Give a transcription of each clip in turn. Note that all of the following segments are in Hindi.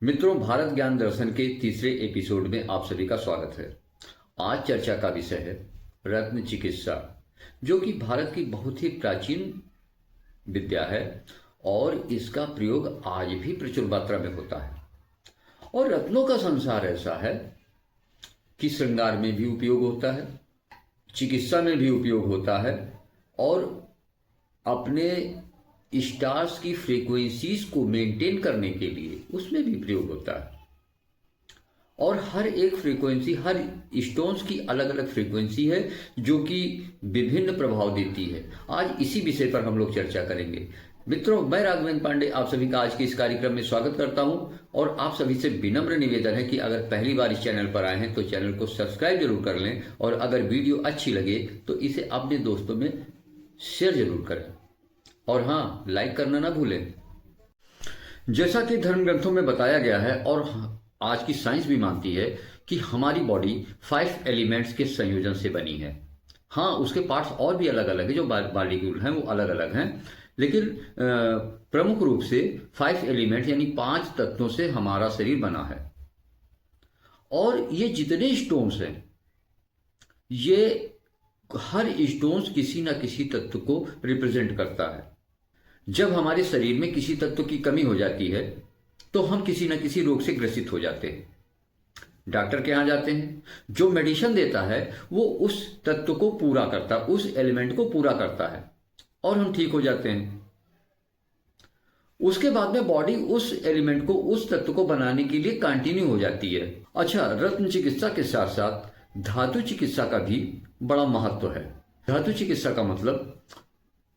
मित्रों, भारत ज्ञान दर्शन के तीसरे एपिसोड में आप सभी का स्वागत है। आज चर्चा का विषय है रत्न चिकित्सा, जो कि भारत की बहुत ही प्राचीन विद्या है और इसका प्रयोग आज भी प्रचुर मात्रा में होता है। और रत्नों का संसार ऐसा है कि श्रृंगार में भी उपयोग होता है, चिकित्सा में भी उपयोग होता है और अपने स्टार्स की फ्रीक्वेंसीज को मेंटेन करने के लिए उसमें भी प्रयोग होता है। और हर एक फ्रीक्वेंसी, हर स्टोन्स की अलग अलग फ्रीक्वेंसी है जो कि विभिन्न प्रभाव देती है। आज इसी विषय पर हम लोग चर्चा करेंगे। मित्रों, मैं राघवेंद्र पांडे आप सभी का आज के इस कार्यक्रम में स्वागत करता हूं और आप सभी से विनम्र निवेदन है कि अगर पहली बार इस चैनल पर आए हैं तो चैनल को सब्सक्राइब जरूर कर लें और अगर वीडियो अच्छी लगे तो इसे अपने दोस्तों में शेयर जरूर करें और हाँ, लाइक करना ना भूलें। जैसा कि धर्म ग्रंथों में बताया गया है और आज की साइंस भी मानती है कि हमारी बॉडी 5 एलिमेंट्स के संयोजन से बनी है। हाँ, उसके पार्ट्स और भी अलग अलग है, जो मॉलिक्यूल हैं वो अलग अलग हैं, लेकिन प्रमुख रूप से 5 एलिमेंट यानी 5 तत्वों से हमारा शरीर बना है। और ये जितने स्टोन्स हैं, ये हर स्टोन्स किसी ना किसी तत्व को रिप्रेजेंट करता है। जब हमारे शरीर में किसी तत्व की कमी हो जाती है तो हम किसी न किसी रोग से ग्रसित हो जाते हैं। डॉक्टर के यहाँ जाते हैं, जो मेडिसिन देता है वो उस तत्व को पूरा करता है, उस एलिमेंट को पूरा करता है और हम ठीक हो जाते हैं। उसके बाद में बॉडी उस एलिमेंट को, उस तत्व को बनाने के लिए कंटिन्यू हो जाती है। अच्छा, रत्न चिकित्सा के साथ साथ धातु चिकित्सा का भी बड़ा महत्व है। धातु चिकित्सा का मतलब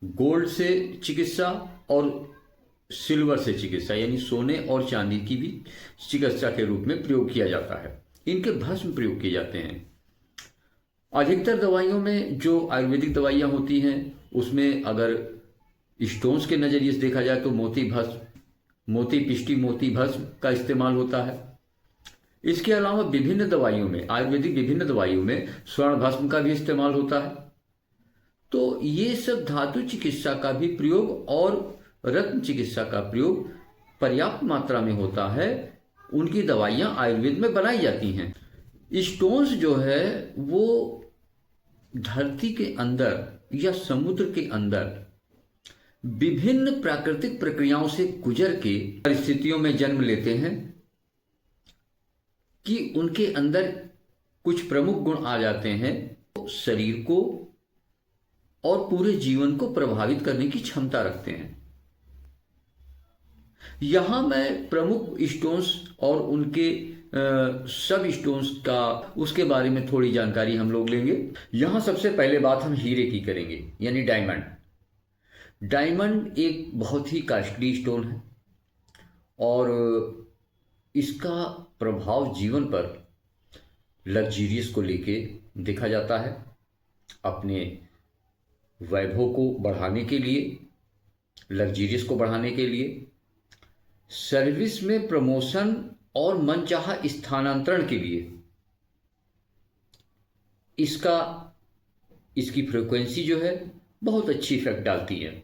गोल्ड से चिकित्सा और सिल्वर से चिकित्सा, यानी सोने और चांदी की भी चिकित्सा के रूप में प्रयोग किया जाता है। इनके भस्म प्रयोग किए जाते हैं। अधिकतर दवाइयों में जो आयुर्वेदिक दवाइयां होती हैं उसमें अगर स्टोन्स के नजरिए से देखा जाए तो मोती भस्म, मोती पिष्टी मोती भस्म का इस्तेमाल होता है। इसके अलावा विभिन्न दवाइयों में, आयुर्वेदिक विभिन्न दवाइयों में स्वर्ण भस्म का भी इस्तेमाल होता है। तो ये सब धातु चिकित्सा का भी प्रयोग और रत्न चिकित्सा का प्रयोग पर्याप्त मात्रा में होता है। उनकी दवाइयां आयुर्वेद में बनाई जाती हैं। स्टोन्स जो है वो धरती के अंदर या समुद्र के अंदर विभिन्न प्राकृतिक प्रक्रियाओं से गुजर के परिस्थितियों में जन्म लेते हैं कि उनके अंदर कुछ प्रमुख गुण आ जाते हैं, शरीर को और पूरे जीवन को प्रभावित करने की क्षमता रखते हैं। यहां मैं प्रमुख स्टोन्स और उनके सब स्टोन्स का, उसके बारे में थोड़ी जानकारी हम लोग लेंगे। यहां सबसे पहले बात हम हीरे की करेंगे, यानी डायमंड। डायमंड एक बहुत ही कॉस्टली स्टोन है और इसका प्रभाव जीवन पर लग्जरियस को लेके देखा जाता है। अपने वैभव को बढ़ाने के लिए, लग्जरियस को बढ़ाने के लिए, सर्विस में प्रमोशन और मनचाहा स्थानांतरण के लिए इसकी फ्रीक्वेंसी जो है बहुत अच्छी इफेक्ट डालती है।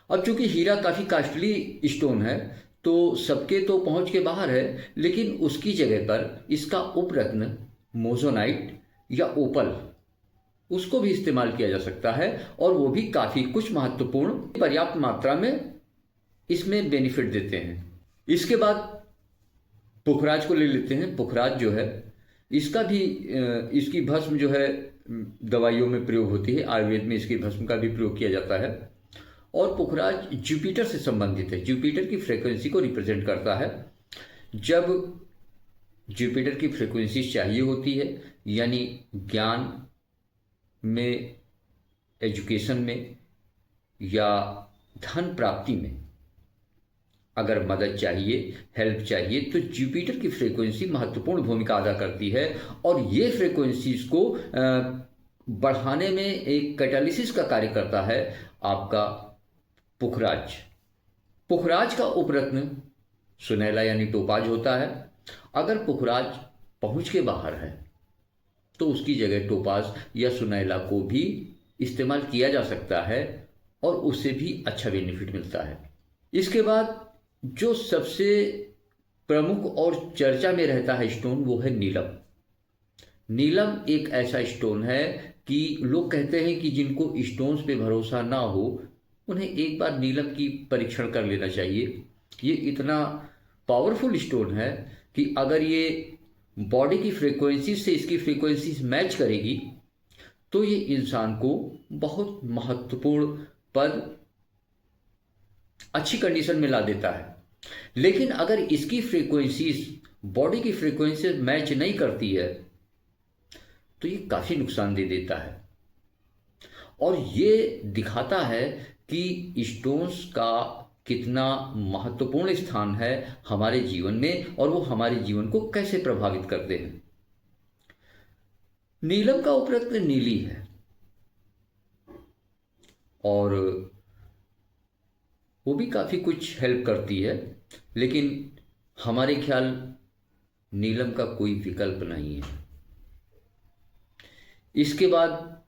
अब चूंकि हीरा काफी कॉस्टली स्टोन है तो सबके तो पहुंच के बाहर है, लेकिन उसकी जगह पर इसका उपरत्न मोजोनाइट या ओपल, उसको भी इस्तेमाल किया जा सकता है और वो भी काफी कुछ महत्वपूर्ण पर्याप्त मात्रा में इसमें बेनिफिट देते हैं। इसके बाद पुखराज को ले लेते हैं। पुखराज जो है, इसका भी इसकी भस्म जो है दवाइयों में प्रयोग होती है। आयुर्वेद में इसकी भस्म का भी प्रयोग किया जाता है और पुखराज जुपिटर से संबंधित है। जुपिटर की फ्रीक्वेंसी को रिप्रेजेंट करता है। जब जुपिटर की फ्रीक्वेंसी चाहिए होती है, यानी ज्ञान में, एजुकेशन में या धन प्राप्ति में अगर मदद चाहिए, हेल्प चाहिए, तो जुपिटर की फ्रीक्वेंसी महत्वपूर्ण भूमिका अदा करती है और ये फ्रीक्वेंसीज को बढ़ाने में एक कैटालिसिस का कार्य करता है आपका पुखराज। पुखराज का उपरत्न सुनैला यानी टोपाज होता है। अगर पुखराज पहुंच के बाहर है तो उसकी जगह टोपाज या सुनैला को भी इस्तेमाल किया जा सकता है और उससे भी अच्छा बेनिफिट मिलता है। इसके बाद जो सबसे प्रमुख और चर्चा में रहता है स्टोन वो है नीलम। नीलम एक ऐसा स्टोन है कि लोग कहते हैं कि जिनको स्टोन्स पे भरोसा ना हो उन्हें एक बार नीलम की परीक्षण कर लेना चाहिए। ये इतना पावरफुल स्टोन है कि अगर ये बॉडी की फ्रीक्वेंसी से इसकी फ्रीक्वेंसीज मैच करेगी तो ये इंसान को बहुत महत्वपूर्ण पद अच्छी कंडीशन में ला देता है। लेकिन अगर इसकी फ्रीक्वेंसीज बॉडी की फ्रीक्वेंसी मैच नहीं करती है तो ये काफी नुकसान दे देता है। और ये दिखाता है कि स्टोन्स का कितना महत्वपूर्ण स्थान है हमारे जीवन में और वो हमारे जीवन को कैसे प्रभावित करते हैं। नीलम का उपरत्न नीली है और वो भी काफी कुछ हेल्प करती है, लेकिन हमारे ख्याल नीलम का कोई विकल्प नहीं है। इसके बाद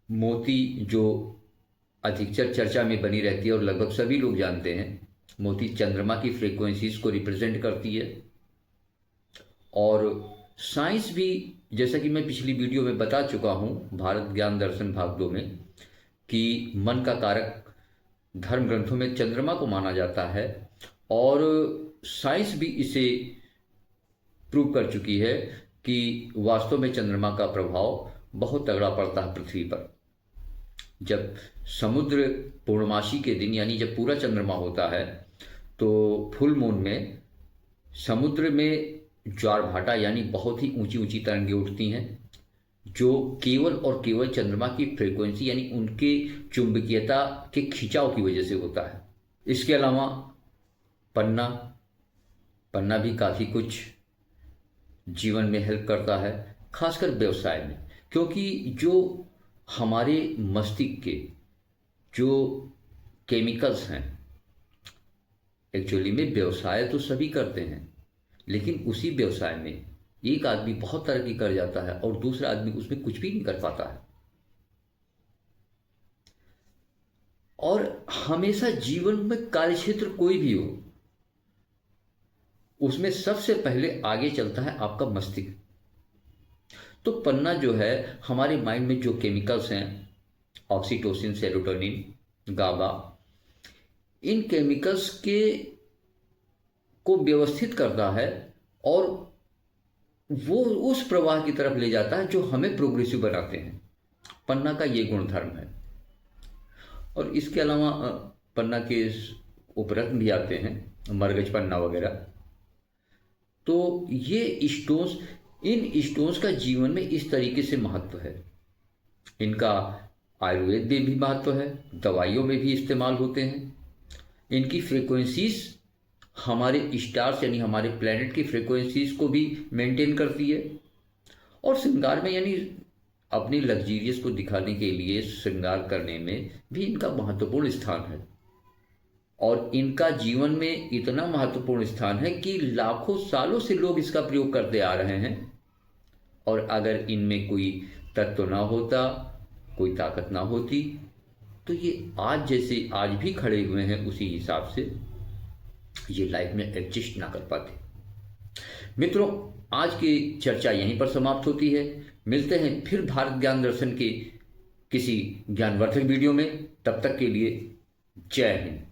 मोती जो अधिकतर चर्चा में बनी रहती है और लगभग सभी लोग जानते हैं, मोती चंद्रमा की फ्रीक्वेंसीज को रिप्रेजेंट करती है। और साइंस भी, जैसा कि मैं पिछली वीडियो में बता चुका हूं भारत ज्ञान दर्शन भाग 2 में, कि मन का कारक धर्म ग्रंथों में चंद्रमा को माना जाता है और साइंस भी इसे प्रूव कर चुकी है कि वास्तव में चंद्रमा का प्रभाव बहुत तगड़ा पड़ता है पृथ्वी पर। जब समुद्र पूर्णमासी के दिन यानी जब पूरा चंद्रमा होता है तो फुल मून में समुद्र में ज्वार भाटा यानी बहुत ही ऊंची ऊंची तरंगें उठती हैं, जो केवल और केवल चंद्रमा की फ्रीक्वेंसी यानी उनके चुंबकीयता के खिंचाव की वजह से होता है। इसके अलावा पन्ना भी काफ़ी कुछ जीवन में हेल्प करता है, खासकर व्यवसाय में, क्योंकि जो हमारे मस्तिष्क के जो केमिकल्स हैं, एक्चुअली में व्यवसाय तो सभी करते हैं, लेकिन उसी व्यवसाय में एक आदमी बहुत तरक्की कर जाता है और दूसरा आदमी उसमें कुछ भी नहीं कर पाता है। और हमेशा जीवन में कार्यक्षेत्र कोई भी हो, उसमें सबसे पहले आगे चलता है आपका मस्तिष्क। तो पन्ना जो है हमारे माइंड में जो केमिकल्स हैं, ऑक्सीटोसिन, सेरोटोनिन, गाबा, इन केमिकल्स के को व्यवस्थित करता है और वो उस प्रवाह की तरफ ले जाता है जो हमें प्रोग्रेसिव बनाते हैं। पन्ना का ये गुणधर्म है। और इसके अलावा पन्ना के उपरत्न भी आते हैं, मरगज पन्ना वगैरह। तो ये स्टोन्स, इन स्टोन्स का जीवन में इस तरीके से महत्व है। इनका आयुर्वेद में भी महत्व है, दवाइयों में भी इस्तेमाल होते हैं। इनकी फ्रीक्वेंसीज हमारे स्टार्स यानी हमारे प्लैनेट की फ्रीक्वेंसीज को भी मेंटेन करती है। और श्रृंगार में यानी अपनी लग्जीरियस को दिखाने के लिए श्रृंगार करने में भी इनका महत्वपूर्ण स्थान है। और इनका जीवन में इतना महत्वपूर्ण स्थान है कि लाखों सालों से लोग इसका प्रयोग करते आ रहे हैं। और अगर इनमें कोई तत्व ना होता, कोई ताकत ना होती, तो ये आज जैसे आज भी खड़े हुए हैं उसी हिसाब से ये लाइफ में एडजस्ट ना कर पाते। मित्रों, आज की चर्चा यहीं पर समाप्त होती है। मिलते हैं फिर भारत ज्ञान दर्शन के किसी ज्ञानवर्धक वीडियो में। तब तक के लिए जय हिंद।